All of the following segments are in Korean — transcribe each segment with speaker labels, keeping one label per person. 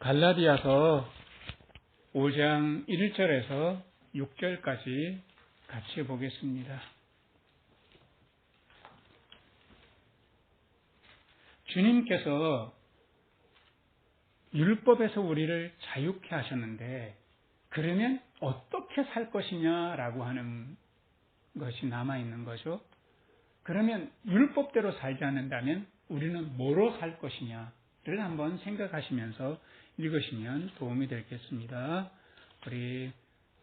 Speaker 1: 갈라디아서 5장 1절에서 6절까지 같이 보겠습니다. 주님께서 율법에서 우리를 자유케 하셨는데 그러면 어떻게 살 것이냐라고 하는 것이 남아있는 거죠. 그러면 율법대로 살지 않는다면 우리는 뭐로 살 것이냐를 한번 생각하시면서 읽으시면 도움이 되겠습니다. 우리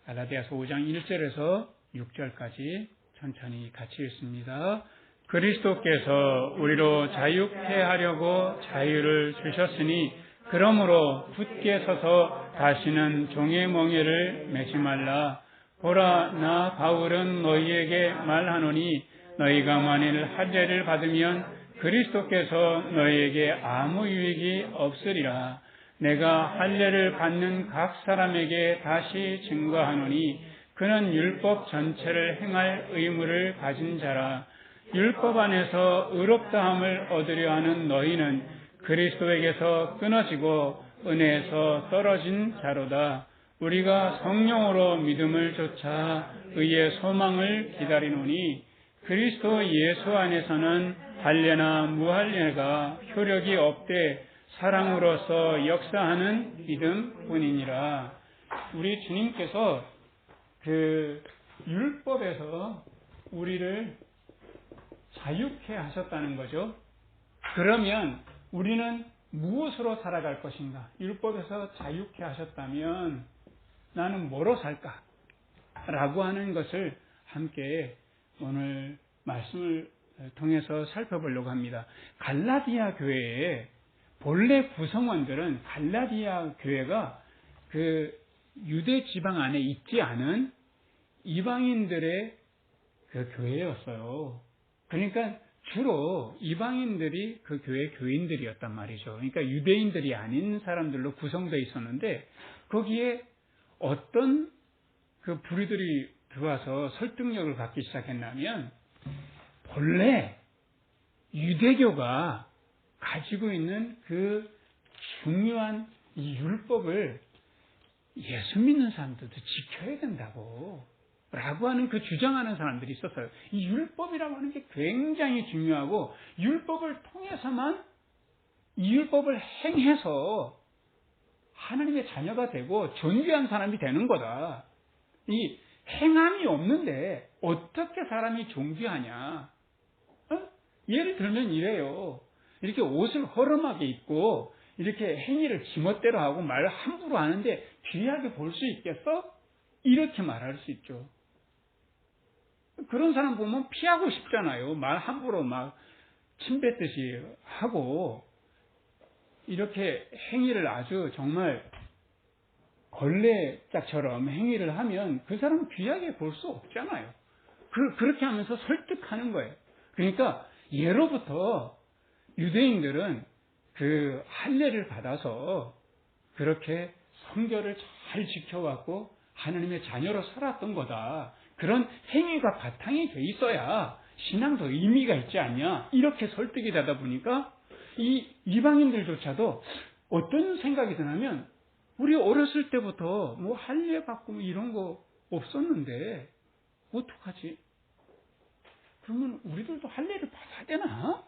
Speaker 1: 갈라디아서 5장 1절에서 6절까지 천천히 같이 읽습니다. 그리스도께서 우리로 자유케 하려고 자유를 주셨으니 그러므로 굳게 서서 다시는 종의 멍에를 매지 말라. 보라, 나 바울은 너희에게 말하노니 너희가 만일 할례를 받으면 그리스도께서 너희에게 아무 유익이 없으리라. 내가 할례를 받는 각 사람에게 다시 증거하노니 그는 율법 전체를 행할 의무를 가진 자라. 율법 안에서 의롭다함을 얻으려 하는 너희는 그리스도에게서 끊어지고 은혜에서 떨어진 자로다. 우리가 성령으로 믿음을 좇아 의의 소망을 기다리노니 그리스도 예수 안에서는 할례나 무할례가 효력이 없되 사랑으로서 역사하는 믿음뿐이니라. 우리 주님께서 그 율법에서 우리를 자유케 하셨다는 거죠. 그러면 우리는 무엇으로 살아갈 것인가? 율법에서 자유케 하셨다면 나는 뭐로 살까? 라고 하는 것을 함께 오늘 말씀을 통해서 살펴보려고 합니다. 갈라디아 교회의 본래 구성원들은 갈라디아 교회가 그 유대 지방 안에 있지 않은 이방인들의 그 교회였어요. 그러니까 주로 이방인들이 그 교회 교인들이었단 말이죠. 그러니까 유대인들이 아닌 사람들로 구성되어 있었는데 거기에 어떤 그 부류들이 들어와서 설득력을 갖기 시작했냐면 본래 유대교가 가지고 있는 그 중요한 이 율법을 예수 믿는 사람들도 지켜야 된다고 라고 하는 그 주장하는 사람들이 있었어요. 이 율법이라고 하는 게 굉장히 중요하고 율법을 통해서만 이 율법을 행해서 하나님의 자녀가 되고 존귀한 사람이 되는 거다. 이 행함이 없는데 어떻게 사람이 존귀하냐. 예를 들면 이래요. 이렇게 옷을 허름하게 입고 이렇게 행위를 지멋대로 하고 말을 함부로 하는데 귀하게 볼 수 있겠어? 이렇게 말할 수 있죠. 그런 사람 보면 피하고 싶잖아요. 말 함부로 막 침뱉듯이 하고 이렇게 행위를 아주 정말 걸레짝처럼 행위를 하면 그 사람은 귀하게 볼 수 없잖아요. 그렇게 하면서 설득하는 거예요. 그러니까 예로부터 유대인들은 그 할례를 받아서 그렇게 성결을 잘 지켜왔고 하나님의 자녀로 살았던 거다. 그런 행위가 바탕이 돼 있어야 신앙도 의미가 있지 않냐. 이렇게 설득이 되다 보니까 이 이방인들조차도 어떤 생각이 드냐면 우리 어렸을 때부터 뭐 할례 받고 뭐 이런 거 없었는데 어떡하지? 그러면 우리들도 할례를 받아야 되나?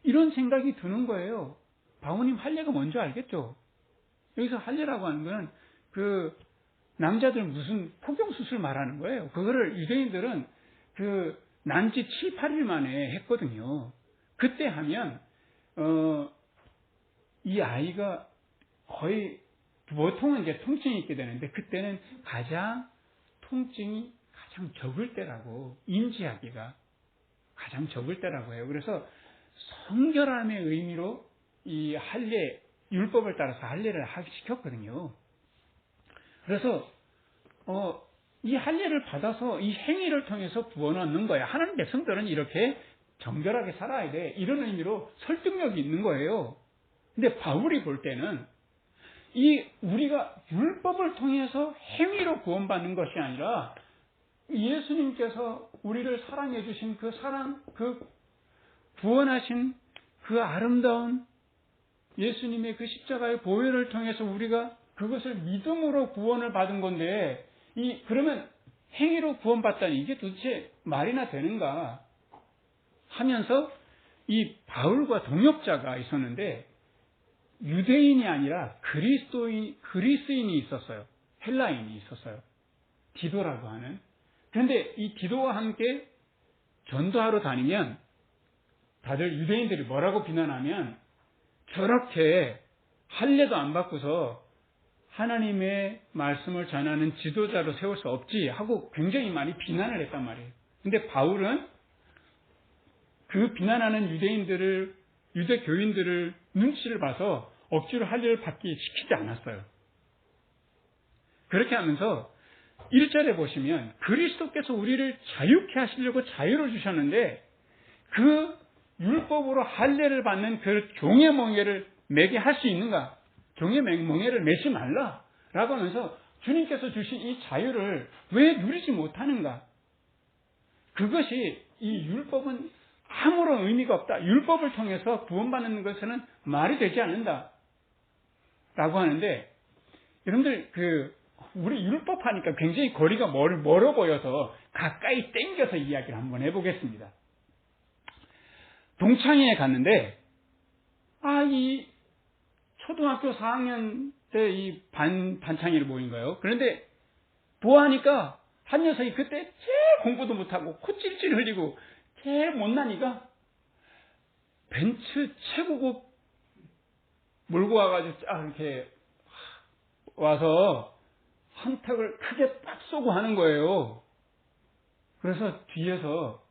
Speaker 1: 이런 생각이 드는 거예요. 바오님 할례가 뭔지 알겠죠? 여기서 할례라고 하는 거는 그 남자들 무슨 포경수술 말하는 거예요. 그거를 유대인들은 그 난지 7, 8일 만에 했거든요. 그때 하면 이 아이가 거의 보통은 이제 통증이 있게 되는데 그때는 통증이 가장 적을 때라고 인지하기가 가장 적을 때라고 해요. 그래서 성결함의 의미로 이 할례 율법을 따라서 할례를 시켰거든요. 그래서 이 할례를 받아서 이 행위를 통해서 구원 얻는 거야. 하나님 백성들은 이렇게 정결하게 살아야 돼. 이런 의미로 설득력이 있는 거예요. 근데 바울이 볼 때는 우리가 율법을 통해서 행위로 구원받는 것이 아니라 예수님께서 우리를 사랑해 주신 그 사랑, 그 구원하신 그 아름다운 예수님의 그 십자가의 보혈을 통해서 우리가 그것을 믿음으로 구원을 받은 건데, 그러면 행위로 구원받다니 이게 도대체 말이나 되는가 하면서 이 바울과 동역자가 있었는데, 유대인이 아니라 그리스인이 있었어요. 헬라인이 있었어요. 디도라고 하는. 그런데 이 디도와 함께 전도하러 다니면 다들 유대인들이 뭐라고 비난하면, 저렇게 할례도 안 받고서 하나님의 말씀을 전하는 지도자로 세울 수 없지 하고 굉장히 많이 비난을 했단 말이에요. 근데 바울은 그 비난하는 유대 교인들을 눈치를 봐서 억지로 할례를 받기 시키지 않았어요. 그렇게 하면서 1절에 보시면 그리스도께서 우리를 자유케 하시려고 자유를 주셨는데, 그 율법으로 할례를 받는 그 종의 멍에를 매게 할 수 있는가? 종의 멍에를 매지 말라라고 하면서 주님께서 주신 이 자유를 왜 누리지 못하는가? 그것이 이 율법은 아무런 의미가 없다. 율법을 통해서 구원받는 것은 말이 되지 않는다. 라고 하는데, 여러분들 우리 율법 하니까 굉장히 거리가 멀어 보여서 가까이 땡겨서 이야기를 한번 해보겠습니다. 동창회에 갔는데, 이 초등학교 4학년 때 이 반창회를 모인 거예요. 그런데 보아하니까 한 녀석이 그때 제일 공부도 못하고 코 찔찔 흘리고 제일 못나니까 벤츠 최고급 몰고 와가지고 쫙 이렇게 와서 한턱을 크게 딱 쏘고 하는 거예요. 그래서 뒤에서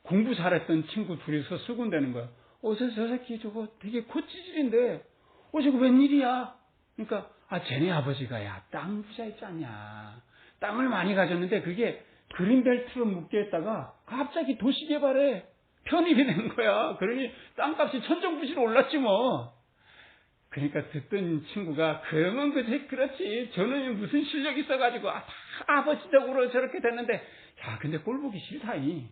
Speaker 1: 공부 잘했던 친구 둘이서 수군대는 거야. 저 새끼 저거 되게 코찌질인데, 저거 웬일이야? 그러니까, 쟤네 아버지가 땅 부자 있지 않냐. 땅을 많이 가졌는데 그게 그린벨트로 묶여있다가 갑자기 도시개발에 편입이 된 거야. 그러니 땅값이 천정부지로 올랐지 뭐. 그러니까 듣던 친구가, 그러면 그렇지. 저는 무슨 실력이 있어가지고, 아버지 덕으로 저렇게 됐는데, 근데 꼴 보기 싫다니.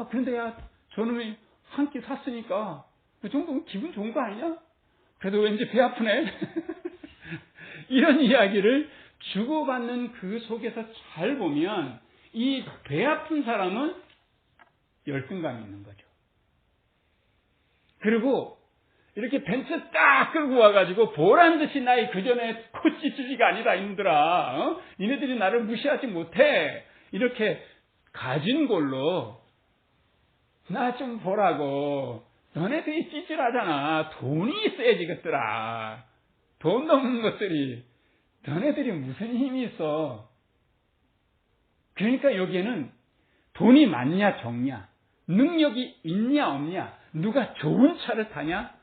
Speaker 1: 그런데 저놈이 한 끼 샀으니까 그 정도면 기분 좋은 거 아니냐? 그래도 왠지 배 아프네. 이런 이야기를 주고받는 그 속에서 잘 보면 이 배 아픈 사람은 열등감이 있는 거죠. 그리고 이렇게 벤츠 딱 끌고 와가지고 보란 듯이 나의 그전에 코찌찌지가 아니라 힘들아. 니네들이 나를 무시하지 못해. 이렇게 가진 걸로 나 좀 보라고. 너네들이 찌질하잖아. 돈이 있어야지 것들아. 돈 넘는 것들이. 너네들이 무슨 힘이 있어. 그러니까 여기에는 돈이 많냐 적냐, 능력이 있냐 없냐, 누가 좋은 차를 타냐,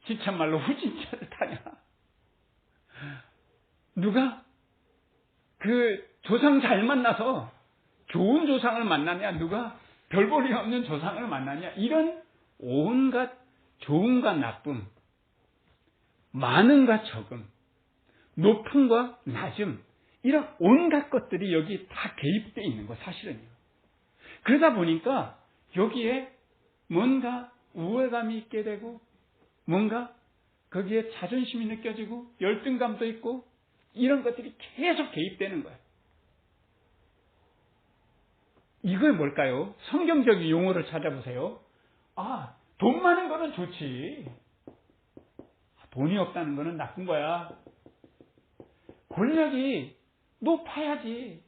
Speaker 1: 지참말로 후진차를 타냐, 누가 그 조상 잘 만나서 좋은 조상을 만나냐, 누가 별 볼이 없는 조상을 만나냐, 이런 온갖 좋음과 나쁨, 많음과 적음, 높음과 낮음, 이런 온갖 것들이 여기 다 개입되어 있는 거 사실은요. 그러다 보니까 여기에 뭔가 우월감이 있게 되고, 뭔가 거기에 자존심이 느껴지고 열등감도 있고, 이런 것들이 계속 개입되는 거예요. 이게 뭘까요? 성경적인 용어를 찾아보세요. 돈 많은 거는 좋지. 돈이 없다는 거는 나쁜 거야. 권력이 높아야지.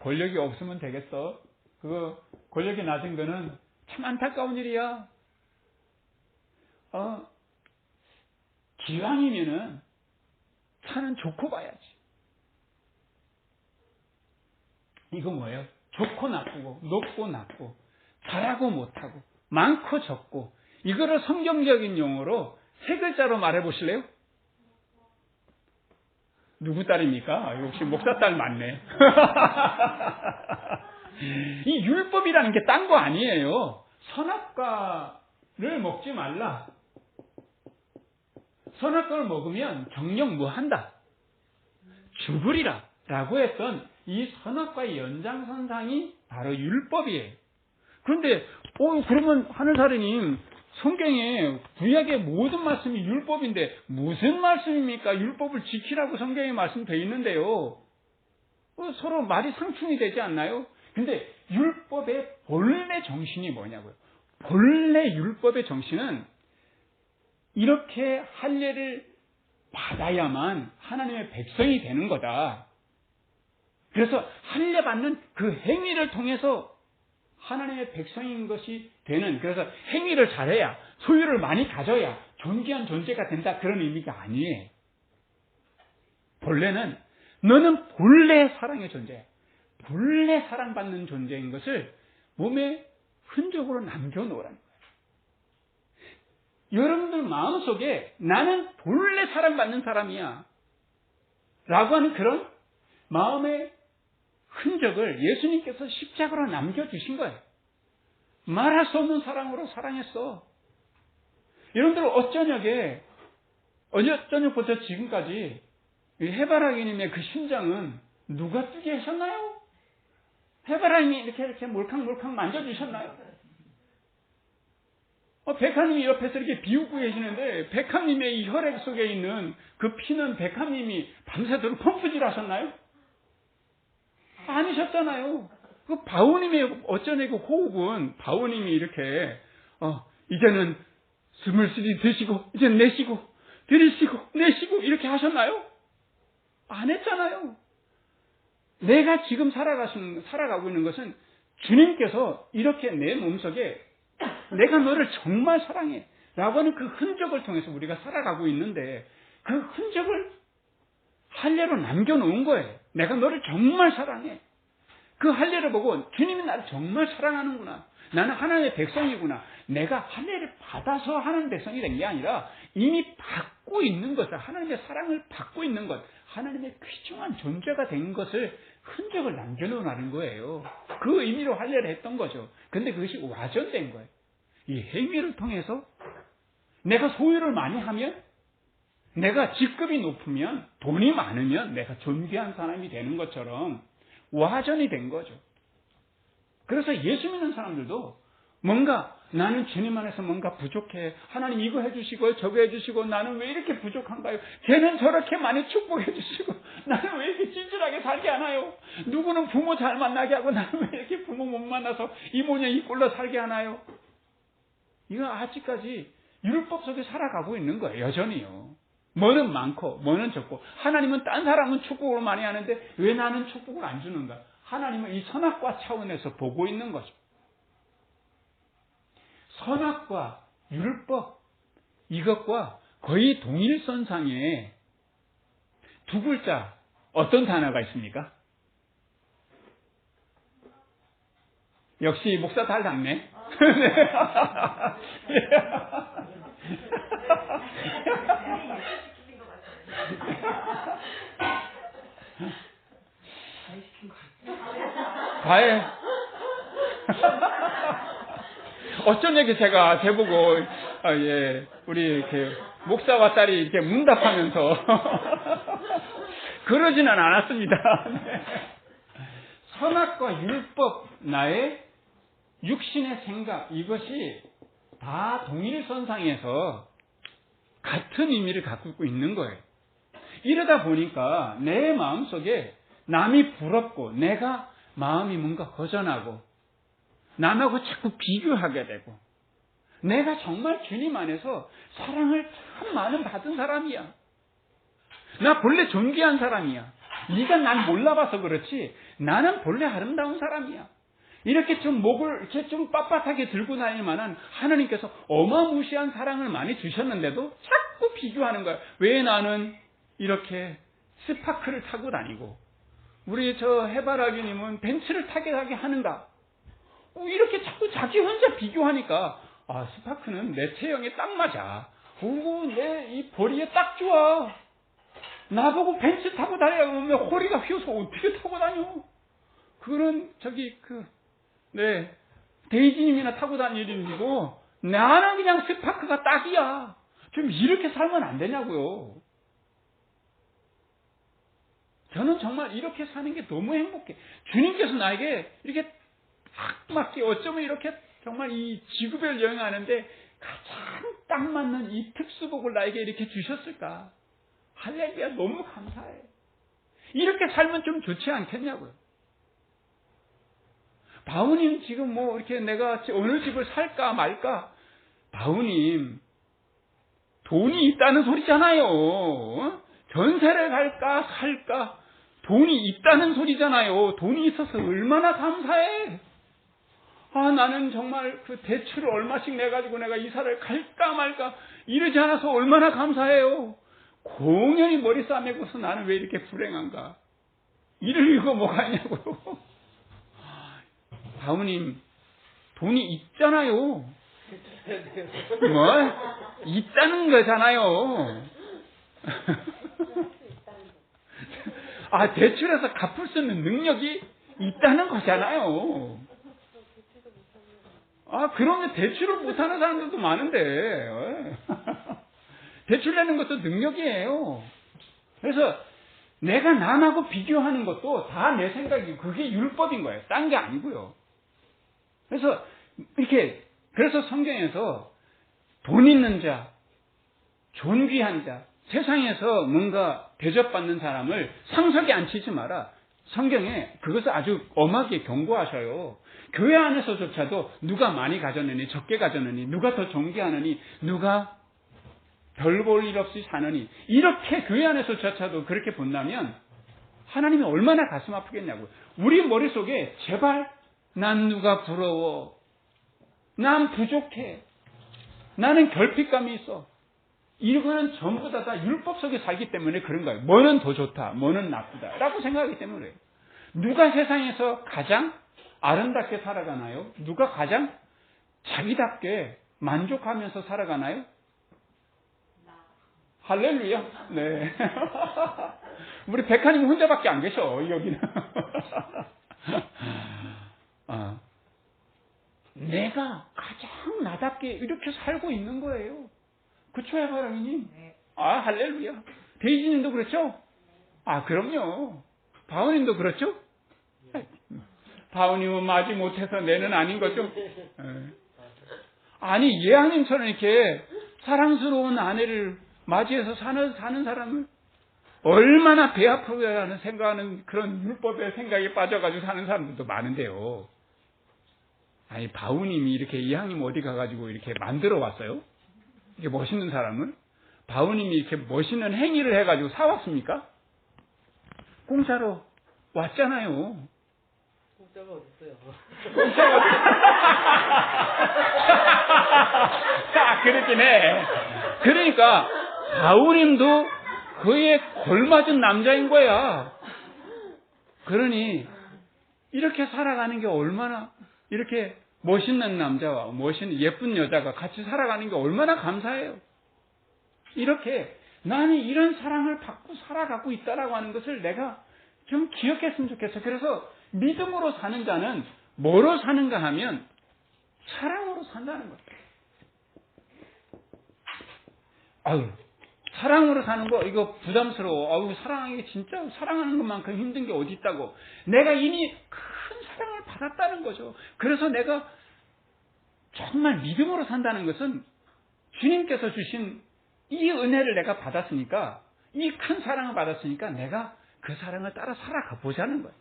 Speaker 1: 권력이 없으면 되겠어. 그거 권력이 낮은 거는 참 안타까운 일이야. 기왕이면은 차는 좋고 봐야지. 이거 뭐예요? 좋고 나쁘고, 높고 낮고, 잘하고 못하고, 많고 적고, 이거를 성경적인 용어로 세 글자로 말해 보실래요? 누구 딸입니까? 역시 목사 딸 맞네. 이 율법이라는 게 딴 거 아니에요. 선악과를 먹지 말라. 선악과를 먹으면 정녕 뭐 한다? 죽으리라 라고 했던 이 선악과의 연장선상이 바로 율법이에요. 그런데 그러면 하늘사례님, 성경에 구약의 모든 말씀이 율법인데 무슨 말씀입니까? 율법을 지키라고 성경에 말씀되어 있는데요. 서로 말이 상충이 되지 않나요? 근데 율법의 본래 정신이 뭐냐고요. 본래 율법의 정신은 이렇게 할례를 받아야만 하나님의 백성이 되는 거다. 그래서 할례 받는 그 행위를 통해서 하나님의 백성인 것이 되는, 그래서 행위를 잘해야, 소유를 많이 가져야 존귀한 존재가 된다, 그런 의미가 아니에요. 본래는 너는 본래 사랑의 존재야. 본래 사랑받는 존재인 것을 몸에 흔적으로 남겨놓으라는 거예요. 여러분들 마음속에 나는 본래 사랑받는 사람이야 라고 하는 그런 마음의 흔적을 예수님께서 십자가로 남겨주신 거예요. 말할 수 없는 사랑으로 사랑했어. 여러분들 어쩌녁부터 지금까지 해바라기님의 그 심장은 누가 뜨게 하셨나요? 해바라기님이 이렇게 몰캉몰캉 만져주셨나요? 백합님이 옆에서 이렇게 비웃고 계시는데 백합님의 이 혈액 속에 있는 그 피는 백합님이 밤새도록 펌프질 하셨나요? 아니셨잖아요. 그 바오님의 어쩌네 그 호흡은 바오님이 이렇게 이제는 숨을 들이쉬고 이제 내쉬고 들이쉬고 내쉬고 이렇게 하셨나요? 안 했잖아요. 내가 지금 살아가고 있는 것은 주님께서 이렇게 내 몸속에 내가 너를 정말 사랑해 라고 하는 그 흔적을 통해서 우리가 살아가고 있는데 그 흔적을 할례로 남겨놓은 거예요. 내가 너를 정말 사랑해. 그 할례를 보고 주님이 나를 정말 사랑하는구나. 나는 하나님의 백성이구나. 내가 할례를 받아서 하나님의 백성이 된 게 아니라 이미 받고 있는 것을, 하나님의 사랑을 받고 있는 것, 하나님의 귀중한 존재가 된 것을 흔적을 남겨놓으라는 거예요. 그 의미로 할례를 했던 거죠. 근데 그것이 와전된 거예요. 이 행위를 통해서 내가 소유를 많이 하면, 내가 직급이 높으면, 돈이 많으면 내가 존귀한 사람이 되는 것처럼 와전이 된 거죠. 그래서 예수 믿는 사람들도 뭔가 나는 주님 안에서 뭔가 부족해. 하나님 이거 해주시고 저거 해주시고 나는 왜 이렇게 부족한가요? 걔는 저렇게 많이 축복해 주시고 나는 왜 이렇게 찐질하게 살게 하나요? 누구는 부모 잘 만나게 하고 나는 왜 이렇게 부모 못 만나서 이 모양 이 꼴로 살게 하나요? 이거 아직까지 율법 속에 살아가고 있는 거예요. 여전히요. 뭐는 많고 뭐는 적고, 하나님은 딴 사람은 축복을 많이 하는데 왜 나는 축복을 안 주는가? 하나님은 이 선악과 차원에서 보고 있는 거죠. 선악과 율법, 이것과 거의 동일선상에 두 글자, 어떤 단어가 있습니까? 역시 목사 잘 닮네. 과외. 어쩐 얘기 제가 제보고, 우리 이렇게 목사와 딸이 이렇게 문답하면서 그러지는 않았습니다. 네. 선악과 율법, 나의 육신의 생각, 이것이 다 동일선상에서 같은 의미를 갖고 있는 거예요. 이러다 보니까 내 마음속에 남이 부럽고 내가 마음이 뭔가 허전하고 남하고 자꾸 비교하게 되고, 내가 정말 주님 안에서 사랑을 참 많은 받은 사람이야. 나 본래 존귀한 사람이야. 네가 날 몰라봐서 그렇지 나는 본래 아름다운 사람이야. 이렇게 좀 목을 이렇게 좀 빳빳하게 들고 다닐 만한 하나님께서 어마무시한 사랑을 많이 주셨는데도 자꾸 비교하는 거야. 왜 나는 이렇게 스파크를 타고 다니고 우리 저 해바라기님은 벤츠를 타게 하는가? 이렇게 자꾸 자기 혼자 비교하니까 스파크는 내 체형에 딱 맞아. 내 이 벌이에 딱 좋아. 나보고 벤츠 타고 다니면 허리가 휘어서 어떻게 타고 다녀? 그런 데이지님이나 타고 다닐 일이고 나는 그냥 스파크가 딱이야. 좀 이렇게 살면 안 되냐고요. 저는 정말 이렇게 사는 게 너무 행복해. 주님께서 나에게 이렇게 딱 맞게 어쩌면 이렇게 정말 이 지구별 여행하는데 가장 딱 맞는 이 특수복을 나에게 이렇게 주셨을까? 할렐루야, 너무 감사해. 이렇게 살면 좀 좋지 않겠냐고요. 바우님 지금 뭐 이렇게 내가 어느 집을 살까 말까? 바우님 돈이 있다는 소리잖아요. 전세를 갈까 살까? 돈이 있다는 소리잖아요. 돈이 있어서 얼마나 감사해. 아, 나는 정말 그 대출을 얼마씩 내가지고 내가 이사를 갈까 말까 이러지 않아서 얼마나 감사해요. 공연히 머리 싸매고서 나는 왜 이렇게 불행한가? 이럴 이유가 뭐가 있냐고요. 바우님 돈이 있잖아요. 뭐? 있다는 거잖아요. 아, 대출해서 갚을 수 있는 능력이 있다는 거잖아요. 아, 그러면 대출을 못하는 사람들도 많은데. 대출 내는 것도 능력이에요. 그래서 내가 남하고 비교하는 것도 다 내 생각이고 그게 율법인 거예요. 딴 게 아니고요. 그래서 그래서 성경에서 돈 있는 자, 존귀한 자, 세상에서 뭔가 대접받는 사람을 상석에 앉히지 마라. 성경에 그것을 아주 엄하게 경고하셔요. 교회 안에서조차도 누가 많이 가졌느니 적게 가졌느니 누가 더 존귀하느니 누가 별 볼 일 없이 사느니 이렇게 교회 안에서조차도 그렇게 본다면 하나님이 얼마나 가슴 아프겠냐고요. 우리 머릿속에 제발 난 누가 부러워, 난 부족해, 나는 결핍감이 있어, 이거는 전부 다 율법 속에 살기 때문에 그런 거예요. 뭐는 더 좋다, 뭐는 나쁘다 라고 생각하기 때문에. 누가 세상에서 가장 아름답게 살아가나요? 누가 가장 자기답게 만족하면서 살아가나요? 할렐루야. 네. 우리 백하님 혼자밖에 안 계셔, 여기는. 내가 가장 나답게 이렇게 살고 있는 거예요. 그쵸, 해바라기님? 아, 할렐루야. 데이지님도 그렇죠? 아, 그럼요. 바오님도 그렇죠? 바오님은 마지 못해서 내는 아닌 거죠? 아니, 예하님처럼 이렇게 사랑스러운 아내를 맞이해서 사는 사람을 얼마나 배 아프게 생각하는 그런 율법의 생각에 빠져가지고 사는 사람들도 많은데요. 아니, 바우님이 이렇게 이항님 어디 가가지고 이렇게 만들어 왔어요? 이렇게 멋있는 사람을? 바우님이 이렇게 멋있는 행위를 해가지고 사왔습니까? 공짜로 왔잖아요.
Speaker 2: 공짜가 어딨어요?
Speaker 1: 공짜가 아, 그렇긴 해. 그러니까 바우님도 그에 걸맞은 남자인 거야. 그러니 이렇게 살아가는 게 얼마나, 이렇게 멋있는 남자와 멋있는 예쁜 여자가 같이 살아가는 게 얼마나 감사해요. 이렇게 나는 이런 사랑을 받고 살아가고 있다라고 하는 것을 내가 좀 기억했으면 좋겠어. 그래서 믿음으로 사는 자는 뭐로 사는가 하면 사랑으로 산다는 거예요. 아유, 사랑으로 사는 거 이거 부담스러워. 아유, 사랑하기 진짜 사랑하는 것만큼 힘든 게 어디 있다고. 내가 이미 큰 사랑을 받았다는 거죠. 그래서 내가 정말 믿음으로 산다는 것은 주님께서 주신 이 은혜를 내가 받았으니까, 이 큰 사랑을 받았으니까 내가 그 사랑을 따라 살아가 보자는 거예요.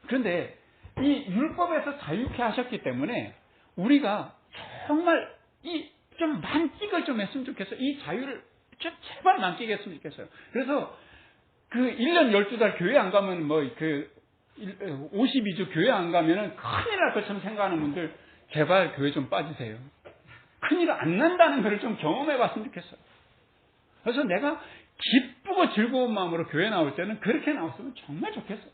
Speaker 1: 그런데 이 율법에서 자유케 하셨기 때문에 우리가 정말 이 좀 만끽을 좀 했으면 좋겠어요. 이 자유를 좀 제발 만끽했으면 좋겠어요. 그래서 그 1년 12달 교회 안 가면 52주 교회 안 가면은 큰일 날 것처럼 생각하는 분들 제발 교회 좀 빠지세요. 큰일 안 난다는 걸 좀 경험해 봤으면 좋겠어요. 그래서 내가 기쁘고 즐거운 마음으로 교회 나올 때는 그렇게 나왔으면 정말 좋겠어요.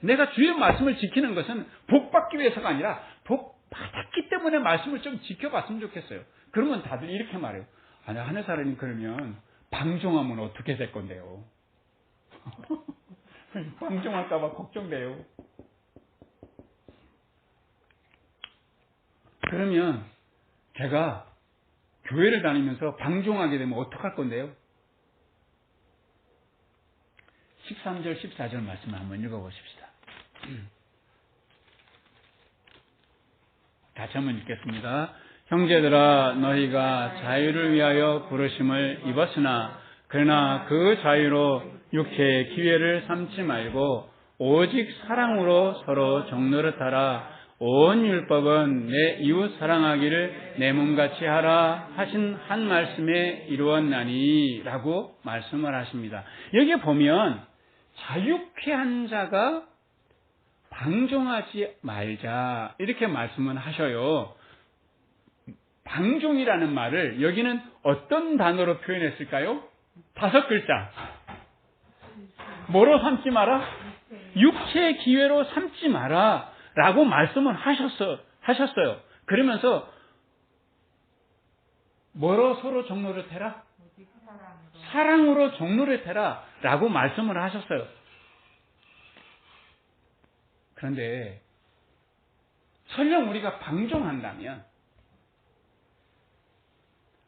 Speaker 1: 내가 주의 말씀을 지키는 것은 복 받기 위해서가 아니라 복 받았기 때문에 말씀을 좀 지켜봤으면 좋겠어요. 그러면 다들 이렇게 말해요. 아니, 하늘사람님 그러면 방종하면 어떻게 될 건데요? 방종할까봐 걱정돼요. 그러면 제가 교회를 다니면서 방종하게 되면 어떡할 건데요? 13절, 14절 말씀을 한번 읽어보십시다. 다시 한번 읽겠습니다. 형제들아, 너희가 자유를 위하여 부르심을 입었으나 그러나 그 자유로 육체의 기회를 삼지 말고 오직 사랑으로 서로 정노릇하라. 온 율법은 내 이웃 사랑하기를 내 몸같이 하라 하신 한 말씀에 이루었나니 라고 말씀을 하십니다. 여기 보면 자유케 한 자가 방종하지 말자 이렇게 말씀을 하셔요. 방종이라는 말을 여기는 어떤 단어로 표현했을까요? 5글자. 뭐로 삼지 마라? 육체의 기회로 삼지 마라 라고 말씀을 하셨어요. 그러면서 뭐로 서로 정노릇해라? 사랑으로 정노릇해라 라고 말씀을 하셨어요. 그런데 설령 우리가 방종한다면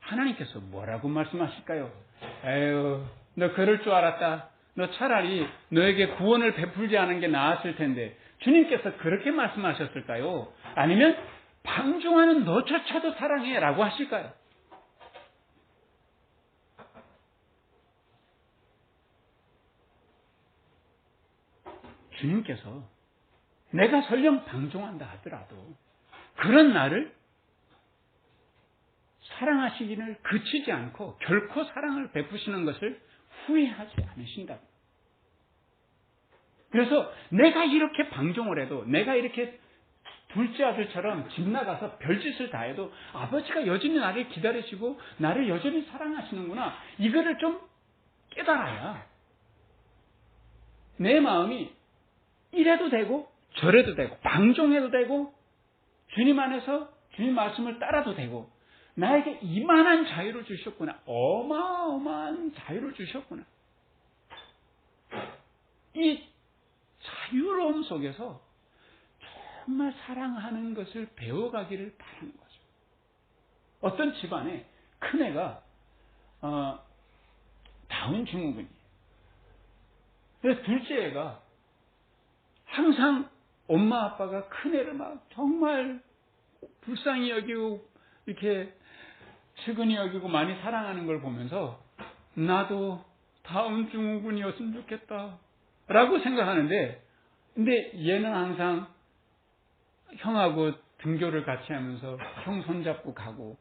Speaker 1: 하나님께서 뭐라고 말씀하실까요? 에휴, 너 그럴 줄 알았다. 너 차라리 너에게 구원을 베풀지 않은 게 나았을 텐데. 주님께서 그렇게 말씀하셨을까요? 아니면 방종하는 너조차도 사랑해 라고 하실까요? 주님께서 내가 설령 방종한다 하더라도 그런 나를 사랑하시기를 그치지 않고 결코 사랑을 베푸시는 것을 후회하지 않으신다. 그래서 내가 이렇게 방종을 해도 내가 이렇게 둘째 아들처럼 집 나가서 별짓을 다 해도 아버지가 여전히 나를 기다리시고 나를 여전히 사랑하시는구나. 이거를 좀 깨달아야 내 마음이 이래도 되고 저래도 되고 방종해도 되고 주님 안에서 주님 말씀을 따라도 되고 나에게 이만한 자유를 주셨구나. 어마어마한 자유를 주셨구나. 이 자유로움 속에서 정말 사랑하는 것을 배워가기를 바라는 거죠. 어떤 집안에 큰애가 다운 증후군이에요. 그래서 둘째 애가 항상 엄마 아빠가 큰애를 막 정말 불쌍히 여기고 이렇게 측은히 여기고 많이 사랑하는 걸 보면서 나도 다운 증후군이었으면 좋겠다 라고 생각하는데, 근데 얘는 항상 형하고 등교를 같이 하면서 형 손잡고 가고,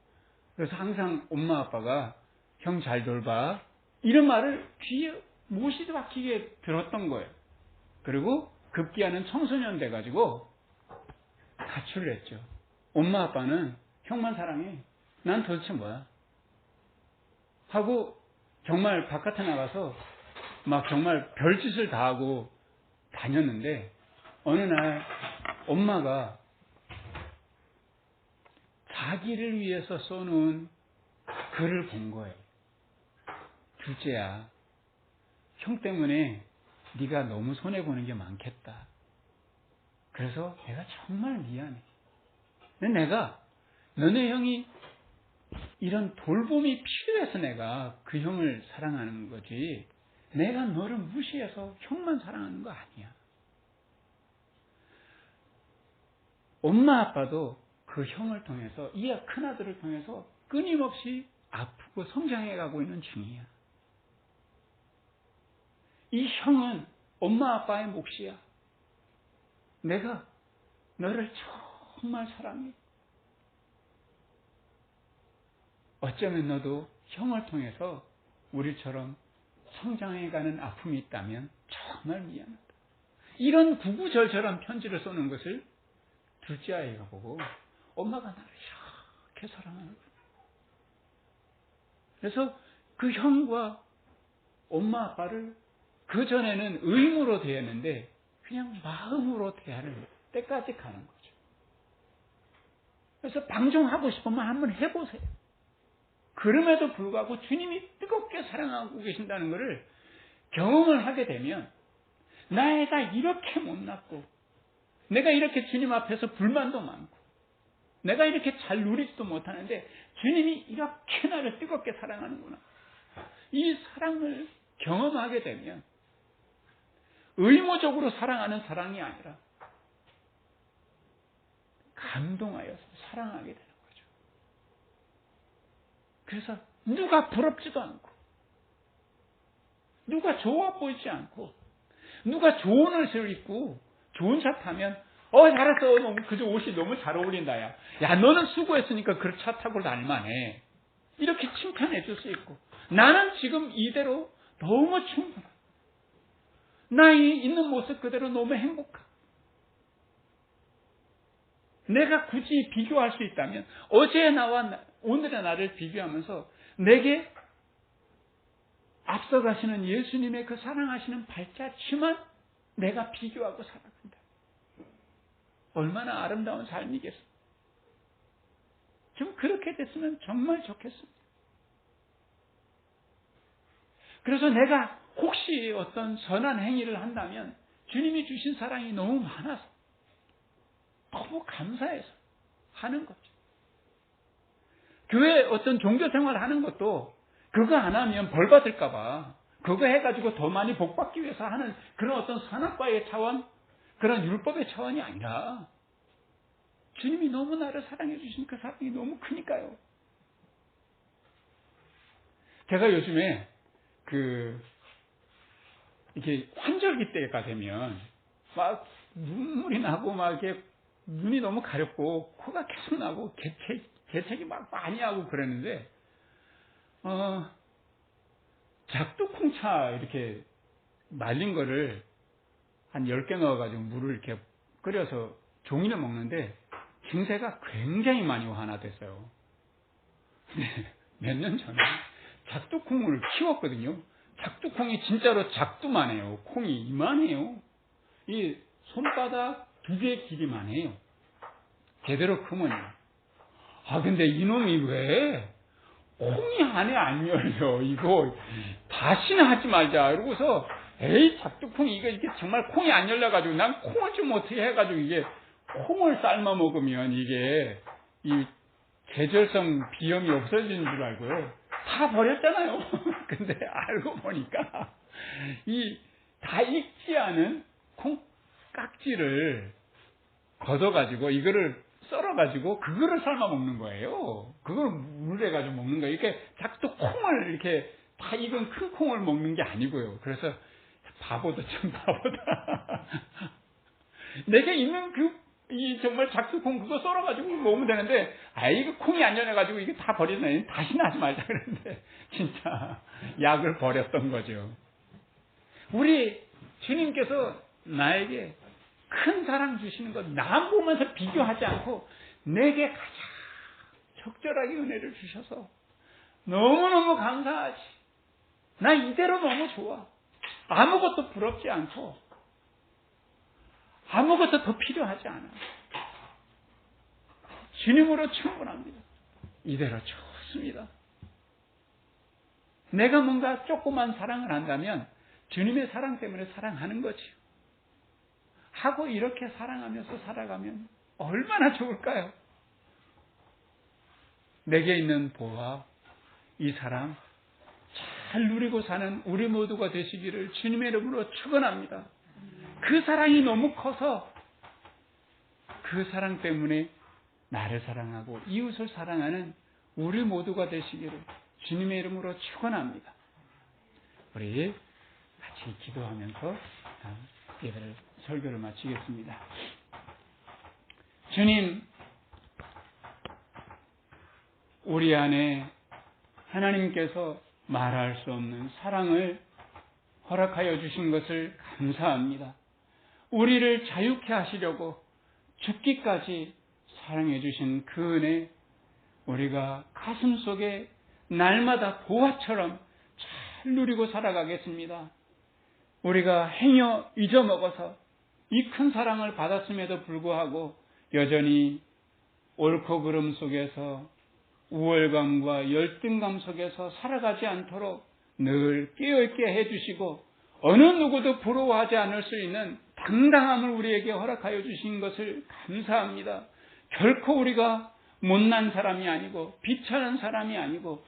Speaker 1: 그래서 항상 엄마 아빠가 형 잘 돌봐 이런 말을 귀에 못이 박히게 들었던 거예요. 그리고 급기야는 청소년 돼가지고 가출을 했죠. 엄마 아빠는 형만 사랑해. 난 도대체 뭐야? 하고 정말 바깥에 나가서 막 정말 별짓을 다 하고 다녔는데 어느 날 엄마가 자기를 위해서 써놓은 글을 본 거예요. 둘째야, 형 때문에 네가 너무 손해보는 게 많겠다. 그래서 내가 정말 미안해. 근데 내가 너네 형이 이런 돌봄이 필요해서 내가 그 형을 사랑하는 거지, 내가 너를 무시해서 형만 사랑하는 거 아니야. 엄마 아빠도 그 형을 통해서, 이 큰아들을 통해서 끊임없이 아프고 성장해가고 있는 중이야. 이 형은 엄마 아빠의 몫이야. 내가 너를 정말 사랑해. 어쩌면 너도 형을 통해서 우리처럼 성장해가는 아픔이 있다면 정말 미안하다. 이런 구구절절한 편지를 쏘는 것을 둘째 아이가 보고 엄마가 나를 이렇게 사랑하는구나. 그래서 그 형과 엄마 아빠를 그전에는 의무로 대했는데 그냥 마음으로 대하는 때까지 가는 거죠. 그래서 방종하고 싶으면 한번 해보세요. 그럼에도 불구하고 주님이 뜨겁게 사랑하고 계신다는 것을 경험을 하게 되면, 나애가 이렇게 못났고 내가 이렇게 주님 앞에서 불만도 많고 내가 이렇게 잘 누리지도 못하는데 주님이 이렇게 나를 뜨겁게 사랑하는구나. 이 사랑을 경험하게 되면 의무적으로 사랑하는 사랑이 아니라 감동하여서 사랑하게 되는 거죠. 그래서 누가 부럽지도 않고, 누가 좋아 보이지 않고, 누가 좋은 옷을 입고 좋은 차 타면 잘했어. 너무 그저 옷이 너무 잘 어울린다. 야 너는 수고했으니까 그 차 타고 다닐만해. 이렇게 칭찬해 줄 수 있고, 나는 지금 이대로 너무 충분하다. 나의 있는 모습 그대로 너무 행복하다. 내가 굳이 비교할 수 있다면 어제의 나와 오늘의 나를 비교하면서 내게 앞서가시는 예수님의 그 사랑하시는 발자취만 내가 비교하고 살아간다. 얼마나 아름다운 삶이겠어. 좀 그렇게 됐으면 정말 좋겠습니다. 그래서 내가 혹시 어떤 선한 행위를 한다면 주님이 주신 사랑이 너무 많아서 너무 감사해서 하는 거죠. 교회 어떤 종교 생활을 하는 것도 그거 안 하면 벌 받을까 봐 그거 해가지고 더 많이 복 받기 위해서 하는 그런 어떤 선악과의 차원, 그런 율법의 차원이 아니라 주님이 너무 나를 사랑해 주신 그 사랑이 너무 크니까요. 제가 요즘에 이게 환절기 때가 되면 막 눈물이 나고 막 이렇게 눈이 너무 가렵고 코가 계속 나고 재채기 막 많이 하고 그랬는데 작두콩차 이렇게 말린 거를 한 10개 넣어가지고 물을 이렇게 끓여서 종이를 먹는데 증세가 굉장히 많이 완화됐어요. 몇 년 전에 작두콩을 키웠거든요. 작두콩이 진짜로 작두만 해요. 콩이 이만해요. 이 손바닥 2개 길이만 해요. 제대로 크면요. 근데 이놈이 왜 콩이 안에 안 열려? 이거 다시는 하지 말자. 이러고서 에이 작두콩이 이게 정말 콩이 안 열려가지고 난 콩을 좀 어떻게 해가지고 이게 콩을 삶아 먹으면 이게 이 계절성 비염이 없어지는 줄 알고요. 다 버렸잖아요. 근데 알고 보니까 이 다 익지 않은 콩 깍지를 걷어가지고 이거를 썰어가지고 그거를 삶아 먹는 거예요. 그걸 물에 가지고 먹는 거예요. 이렇게 작두 콩을 이렇게 다 익은 큰 콩을 먹는 게 아니고요. 그래서 바보다 참 바보다. 내게 있는 이 정말 작두콩 그거 썰어가지고 먹으면 되는데, 이거 콩이 안 열려가지고 이게 다 버리네. 다시는 하지 말자 그랬는데, 진짜 약을 버렸던 거죠. 우리 주님께서 나에게 큰 사랑 주시는 것, 남 보면서 비교하지 않고 내게 가장 적절하게 은혜를 주셔서 너무너무 감사하지. 나 이대로 너무 좋아. 아무것도 부럽지 않고 아무것도 더 필요하지 않아. 주님으로 충분합니다. 이대로 좋습니다. 내가 뭔가 조그만 사랑을 한다면 주님의 사랑 때문에 사랑하는 거지요. 하고 이렇게 사랑하면서 살아가면 얼마나 좋을까요? 내게 있는 보화, 이 사랑 잘 누리고 사는 우리 모두가 되시기를 주님의 이름으로 축원합니다. 그 사랑이 너무 커서 그 사랑 때문에 나를 사랑하고 이웃을 사랑하는 우리 모두가 되시기를 주님의 이름으로 축원합니다. 우리 같이 기도하면서 예배를 설교를 마치겠습니다. 주님, 우리 안에 하나님께서 말할 수 없는 사랑을 허락하여 주신 것을 감사합니다. 우리를 자유케 하시려고 죽기까지 사랑해 주신 그 은혜, 우리가 가슴 속에 날마다 보화처럼 잘 누리고 살아가겠습니다. 우리가 행여 잊어먹어서 이 큰 사랑을 받았음에도 불구하고 여전히 옳고 그름 속에서 우월감과 열등감 속에서 살아가지 않도록 늘 깨어있게 해주시고 어느 누구도 부러워하지 않을 수 있는 당당함을 우리에게 허락하여 주신 것을 감사합니다. 결코 우리가 못난 사람이 아니고 비천한 사람이 아니고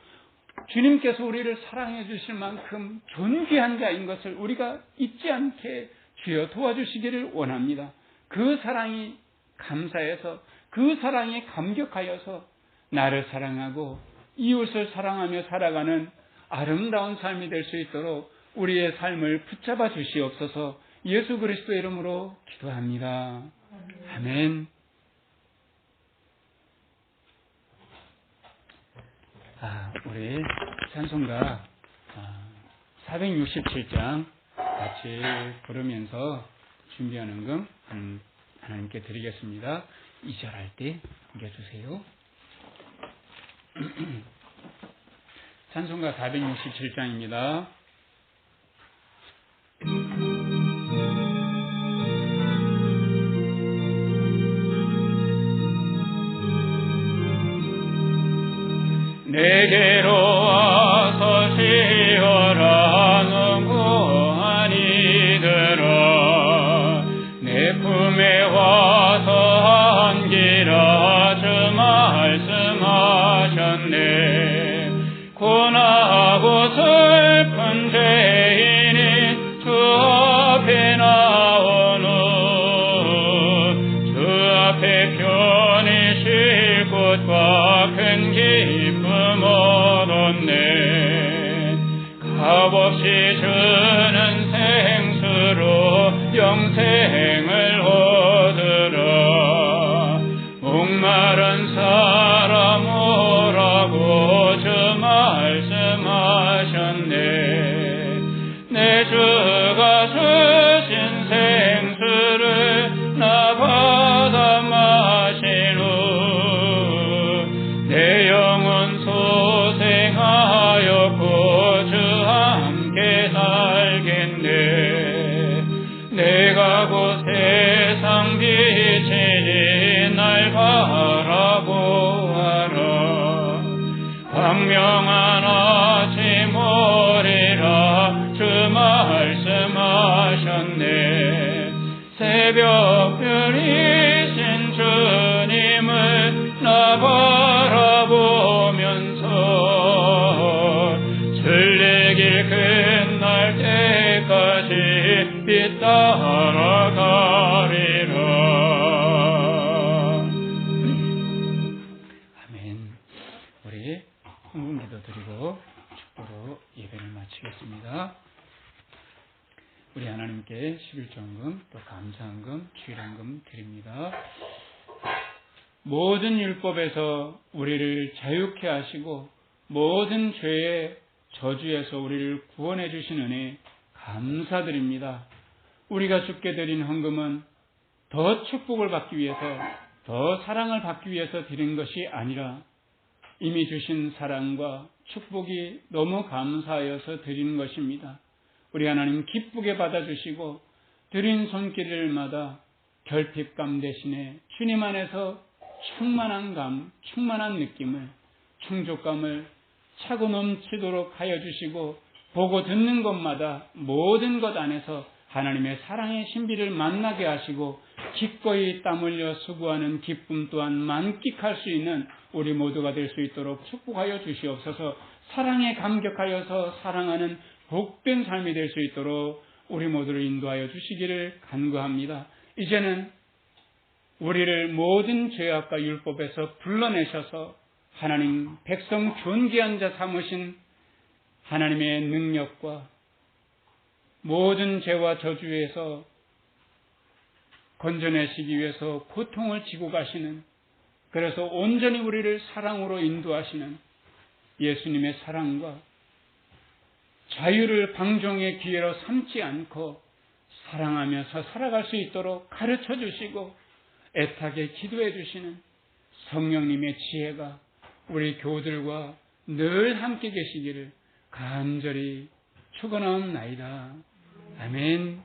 Speaker 1: 주님께서 우리를 사랑해 주실 만큼 존귀한 자인 것을 우리가 잊지 않게 주여 도와주시기를 원합니다. 그 사랑이 감사해서 그 그 사랑에 감격하여서 나를 사랑하고 이웃을 사랑하며 살아가는 아름다운 삶이 될 수 있도록 우리의 삶을 붙잡아 주시옵소서. 예수 그리스도 이름으로 기도합니다. 아멘. 우리 찬송가 467장 같이 부르면서 준비하는 금 하나님께 드리겠습니다. 2절 할 때 넘겨주세요. 찬송가 467장입니다. 내게로 와서 쉬어라 누구 아니더라 내 품에 와서 안기라 주 말씀하셨네 고나고 슬픈 죄인이 주 앞에 나오는 주 앞에 편히 쉴 곳과 큰 기쁨 얻었네 값없이 주는 생수로 영생을 얻으라 목마른 사람 오라고 주 말씀하셨네 내 주가 주신 생수를 나 받아 마시누 내 영혼 소생하였고 주 함께 살겠네 내가 곧 세상 빛이니 날 바라보아라 광명한 아침 오리라 주 말씀하셨네 새벽별이신 주님을 나 바라보면서 순례길 끝날 때까지 빛 따라가리라. 아멘. 우리 헌금기도 드리고 축도로 예배를 마치겠습니다. 우리 하나님께 11조헌금 또 감사헌금 주일헌금 드립니다. 모든 율법에서 우리를 자유케 하시고 모든 죄의 저주에서 우리를 구원해 주신 은혜 감사드립니다. 우리가 주께 드린 헌금은 더 축복을 받기 위해서 더 사랑을 받기 위해서 드린 것이 아니라 이미 주신 사랑과 축복이 너무 감사하여서 드리는 것입니다. 우리 하나님 기쁘게 받아주시고 드린 손길들마다 결핍감 대신에 주님 안에서 충만한 느낌을 충족감을 차고 넘치도록 하여 주시고 보고 듣는 것마다 모든 것 안에서 하나님의 사랑의 신비를 만나게 하시고 기꺼이 땀 흘려 수고하는 기쁨 또한 만끽할 수 있는 우리 모두가 될 수 있도록 축복하여 주시옵소서. 사랑에 감격하여서 사랑하는 복된 삶이 될 수 있도록 우리 모두를 인도하여 주시기를 간구합니다. 이제는 우리를 모든 죄악과 율법에서 불러내셔서 하나님 백성 존귀한 자 삼으신 하나님의 능력과 모든 죄와 저주에서 건져내시기 위해서 고통을 지고 가시는, 그래서 온전히 우리를 사랑으로 인도하시는 예수님의 사랑과 자유를 방종의 기회로 삼지 않고 사랑하면서 살아갈 수 있도록 가르쳐 주시고 애타게 기도해 주시는 성령님의 지혜가 우리 교우들과 늘 함께 계시기를 간절히 축원하옵나이다. 아멘.